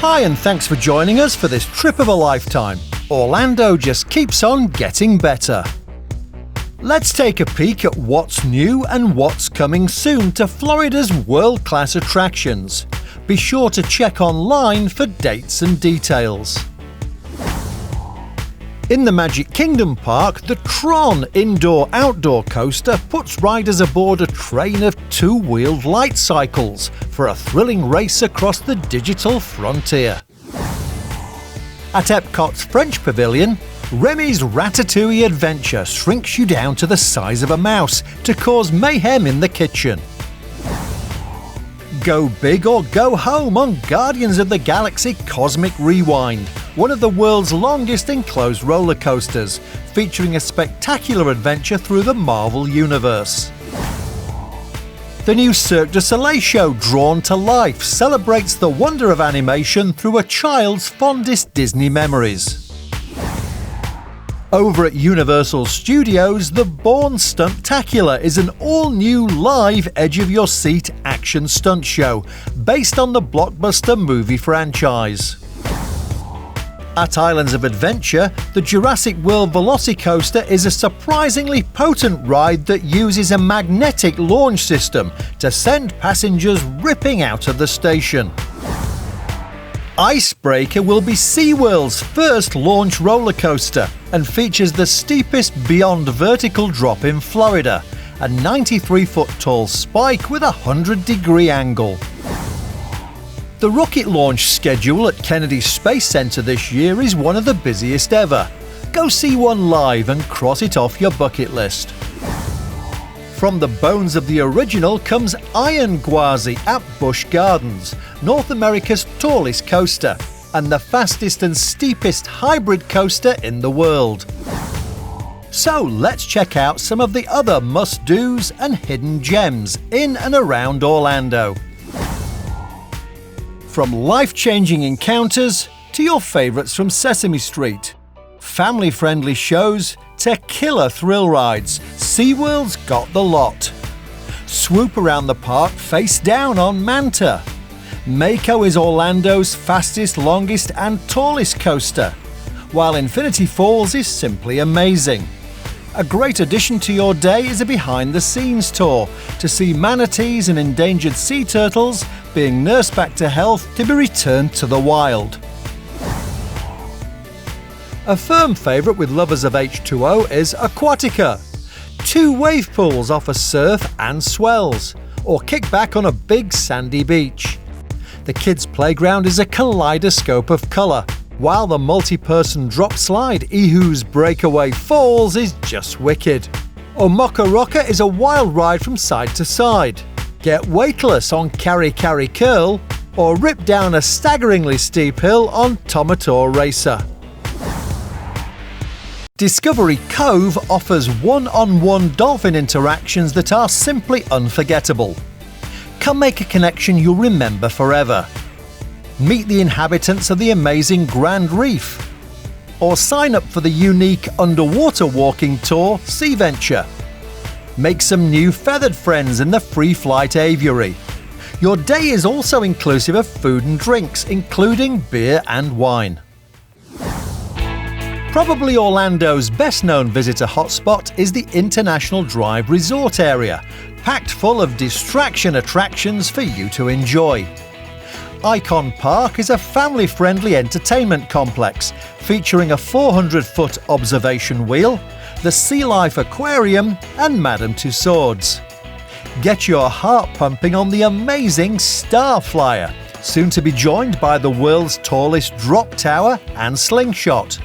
Hi and thanks for joining us for this trip of a lifetime. Orlando just keeps on getting better. Let's take a peek at what's new and what's coming soon to Florida's world-class attractions. Be sure to check online for dates and details. In the Magic Kingdom Park, the TRON indoor-outdoor coaster puts riders aboard a train of two-wheeled Lightcycles for a thrilling race across the digital frontier. At EPCOT's French Pavilion, Remy's Ratatouille adventure shrinks you down to the size of a mouse to cause mayhem in the kitchen. Go big or go home on Guardians of the Galaxy Cosmic Rewind, one of the world's longest enclosed roller coasters, featuring a spectacular adventure through the Marvel Universe. The new Cirque du Soleil show, Drawn to Life, celebrates the wonder of animation through a child's fondest Disney memories. Over at Universal Studios, the Bourne Stuntacular is an all-new live edge-of-your-seat action stunt show based on the blockbuster movie franchise. At Islands of Adventure, the Jurassic World VelociCoaster is a surprisingly potent ride that uses a magnetic launch system to send passengers ripping out of the station. Icebreaker will be SeaWorld's first launch roller coaster and features the steepest beyond vertical drop in Florida, a 93-foot tall spike with a 100-degree angle. The rocket launch schedule at Kennedy Space Center this year is one of the busiest ever. Go see one live and cross it off your bucket list. From the bones of the original comes Iron Gwazi at Busch Gardens, North America's tallest coaster, and the fastest and steepest hybrid coaster in the world. So let's check out some of the other must-dos and hidden gems in and around Orlando. From life-changing encounters to your favorites from Sesame Street, family-friendly shows to killer thrill rides, SeaWorld's got the lot. Swoop around the park face down on Manta. Mako is Orlando's fastest, longest and tallest coaster, while Infinity Falls is simply amazing. A great addition to your day is a behind-the-scenes tour to see manatees and endangered sea turtles being nursed back to health to be returned to the wild. A firm favourite with lovers of H2O is Aquatica. 2 wave pools offer surf and swells, or kick back on a big sandy beach. The kids' playground is a kaleidoscope of colour, while the multi-person drop slide Ehu's Breakaway Falls is just wicked. Omaka Rocker is a wild ride from side to side. Get weightless on Carry Carry Curl, or rip down a staggeringly steep hill on Tomator Racer. Discovery Cove offers one-on-one dolphin interactions that are simply unforgettable. Come make a connection you'll remember forever. Meet the inhabitants of the amazing Grand Reef. Or sign up for the unique underwater walking tour, Sea Venture. Make some new feathered friends in the Free Flight Aviary. Your day is also inclusive of food and drinks, including beer and wine. Probably Orlando's best-known visitor hotspot is the International Drive Resort area, packed full of distraction attractions for you to enjoy. Icon Park is a family-friendly entertainment complex featuring a 400-foot observation wheel, the Sea Life Aquarium and Madame Tussauds. Get your heart pumping on the amazing Star Flyer, soon to be joined by the world's tallest drop tower and slingshot.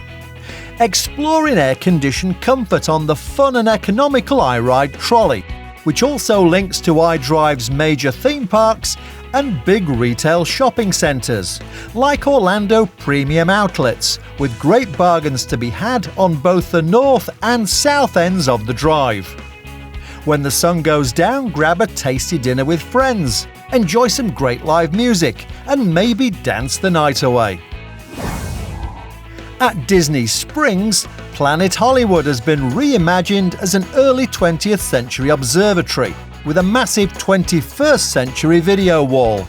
Explore in air-conditioned comfort on the fun and economical iRide trolley, which also links to iDrive's major theme parks and big retail shopping centres, like Orlando Premium Outlets, with great bargains to be had on both the north and south ends of the drive. When the sun goes down, grab a tasty dinner with friends, enjoy some great live music, and maybe dance the night away. At Disney Springs, Planet Hollywood has been reimagined as an early 20th century observatory with a massive 21st century video wall.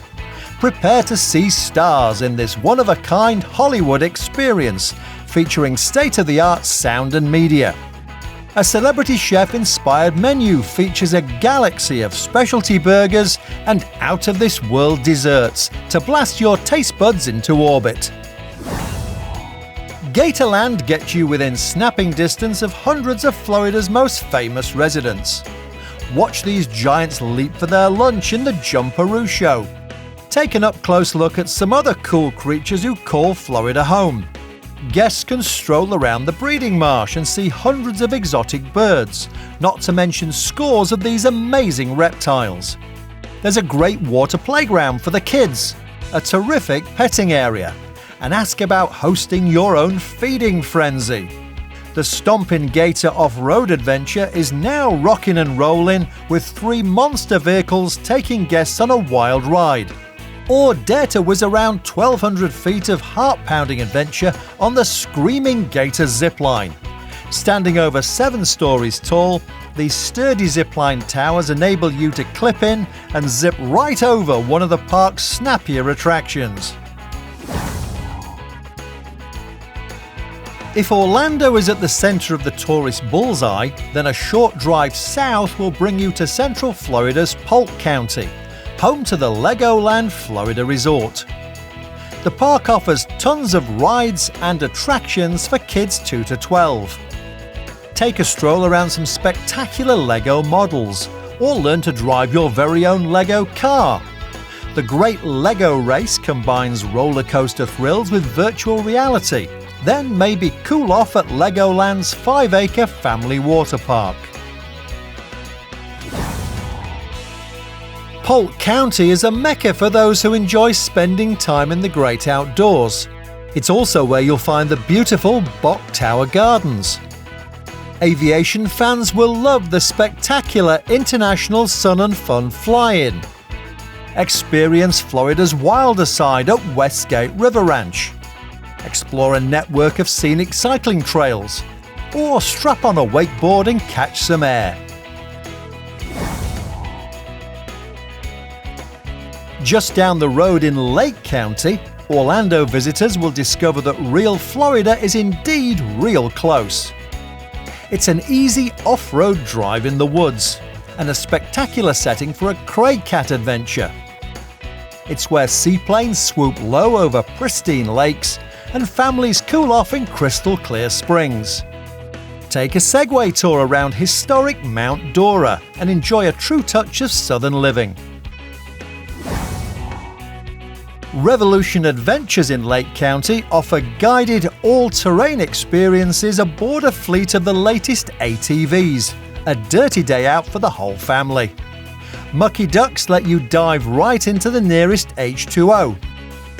Prepare to see stars in this one-of-a-kind Hollywood experience, featuring state-of-the-art sound and media. A celebrity chef-inspired menu features a galaxy of specialty burgers and out-of-this-world desserts to blast your taste buds into orbit. Gatorland gets you within snapping distance of hundreds of Florida's most famous residents. Watch these giants leap for their lunch in the Jumperoo Show. Take an up-close look at some other cool creatures who call Florida home. Guests can stroll around the breeding marsh and see hundreds of exotic birds, not to mention scores of these amazing reptiles. There's a great water playground for the kids, a terrific petting area, and ask about hosting your own feeding frenzy. The Stompin' Gator off-road adventure is now rocking and rolling with 3 monster vehicles taking guests on a wild ride. Or dare to whiz around 1,200 feet of heart-pounding adventure on the Screaming Gator zipline. Standing over 7 stories tall, these sturdy zipline towers enable you to clip in and zip right over one of the park's snappier attractions. If Orlando is at the center of the tourist bullseye, then a short drive south will bring you to Central Florida's Polk County, home to the Legoland Florida Resort. The park offers tons of rides and attractions for kids 2 to 12. Take a stroll around some spectacular Lego models, or learn to drive your very own Lego car. The Great Lego Race combines roller coaster thrills with virtual reality. Then maybe cool off at Legoland's 5-acre family water park. Polk County is a mecca for those who enjoy spending time in the great outdoors. It's also where you'll find the beautiful Bok Tower Gardens. Aviation fans will love the spectacular International Sun and Fun Fly-In. Experience Florida's wilder side at Westgate River Ranch. Explore a network of scenic cycling trails. Or strap on a wakeboard and catch some air. Just down the road in Lake County, Orlando visitors will discover that real Florida is indeed real close. It's an easy off-road drive in the woods, and a spectacular setting for a Craig Cat adventure. It's where seaplanes swoop low over pristine lakes and families cool off in crystal clear springs. Take a Segway tour around historic Mount Dora and enjoy a true touch of southern living. Revolution Adventures in Lake County offer guided all-terrain experiences aboard a fleet of the latest ATVs, a dirty day out for the whole family. Mucky Ducks let you dive right into the nearest H2O.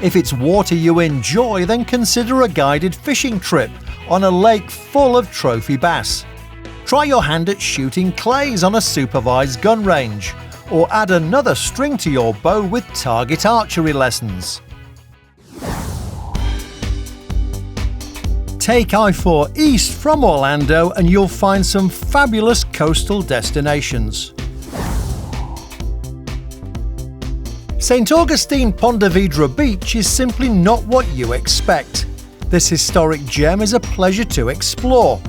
If it's water you enjoy, then consider a guided fishing trip on a lake full of trophy bass. Try your hand at shooting clays on a supervised gun range, or add another string to your bow with target archery lessons. Take I-4 east from Orlando and you'll find some fabulous coastal destinations. St. Augustine Ponte Vedra Beach is simply not what you expect. This historic gem is a pleasure to explore.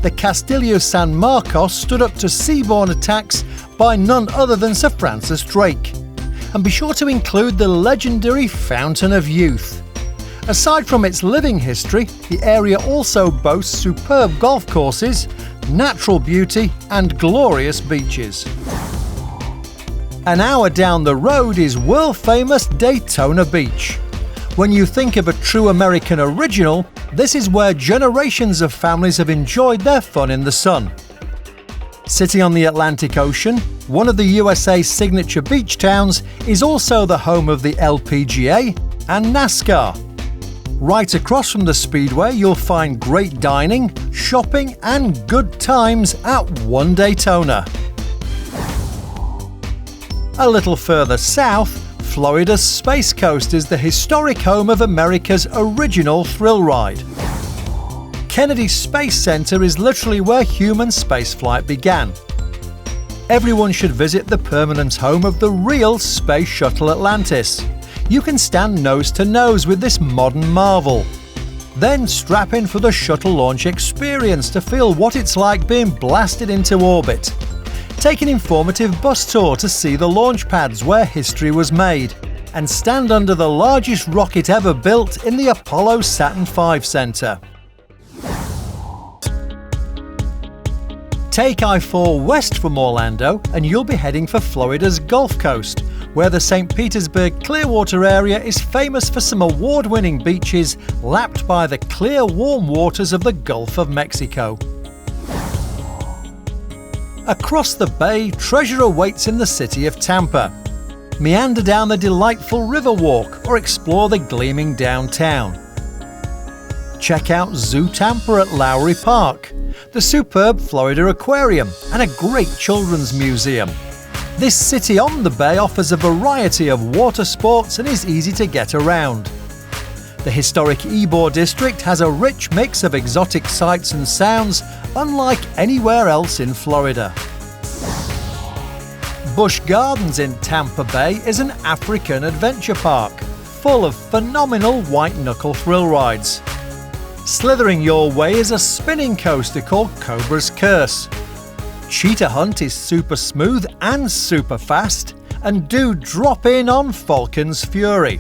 The Castillo San Marcos stood up to seaborne attacks by none other than Sir Francis Drake. And be sure to include the legendary Fountain of Youth. Aside from its living history, the area also boasts superb golf courses, natural beauty, and glorious beaches. An hour down the road is world-famous Daytona Beach. When you think of a true American original, this is where generations of families have enjoyed their fun in the sun. Sitting on the Atlantic Ocean, one of the USA's signature beach towns is also the home of the LPGA and NASCAR. Right across from the Speedway, you'll find great dining, shopping, and good times at One Daytona. A little further south, Florida's Space Coast is the historic home of America's original thrill ride. Kennedy Space Center is literally where human spaceflight began. everyone should visit the permanent home of the real Space Shuttle Atlantis. You can stand nose to nose with this modern marvel. Then strap in for the shuttle launch experience to feel what it's like being blasted into orbit. Take an informative bus tour to see the launch pads where history was made, and stand under the largest rocket ever built in the Apollo Saturn V Center. Take I-4 west from Orlando and you'll be heading for Florida's Gulf Coast, where the St. Petersburg Clearwater area is famous for some award-winning beaches lapped by the clear, warm waters of the Gulf of Mexico. Across the bay, treasure awaits in the city of Tampa. Meander down the delightful river walk or explore the gleaming downtown. Check out Zoo Tampa at Lowry Park, the superb Florida Aquarium, and a great children's museum. This city on the bay offers a variety of water sports and is easy to get around. The historic Ybor district has a rich mix of exotic sights and sounds unlike anywhere else in Florida. Busch Gardens in Tampa Bay is an African adventure park, full of phenomenal white-knuckle thrill rides. Slithering your way is a spinning coaster called Cobra's Curse. Cheetah Hunt is super smooth and super fast, and do drop in on Falcon's Fury.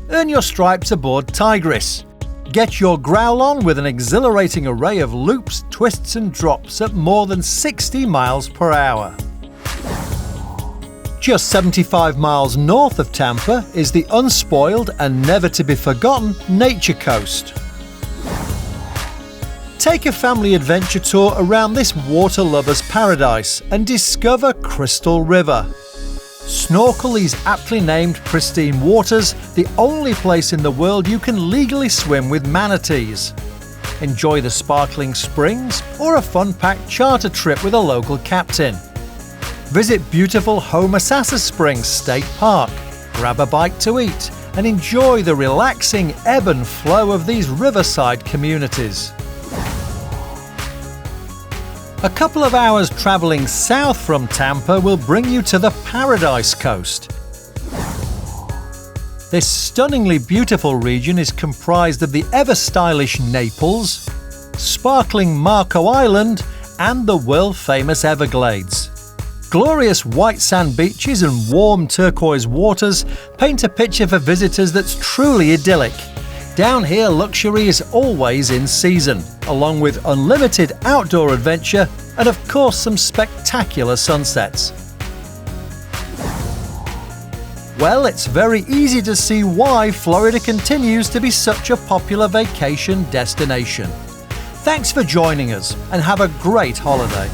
Earn your stripes aboard Tigris. Get your growl on with an exhilarating array of loops, twists and drops at more than 60 miles per hour. Just 75 miles north of Tampa is the unspoiled and never-to-be-forgotten Nature Coast. Take a family adventure tour around this water lover's paradise and discover Crystal River. Snorkel these aptly named pristine waters, the only place in the world you can legally swim with manatees. Enjoy the sparkling springs or a fun-packed charter trip with a local captain. Visit beautiful Homosassa Springs State Park, grab a bite to eat, and enjoy the relaxing ebb and flow of these riverside communities. A couple of hours travelling south from Tampa will bring you to the Paradise Coast. This stunningly beautiful region is comprised of the ever-stylish Naples, sparkling Marco Island, and the world-famous Everglades. Glorious white sand beaches and warm turquoise waters paint a picture for visitors that's truly idyllic. Down here, luxury is always in season, along with unlimited outdoor adventure and of course some spectacular sunsets. Well, it's very easy to see why Florida continues to be such a popular vacation destination. Thanks for joining us and have a great holiday.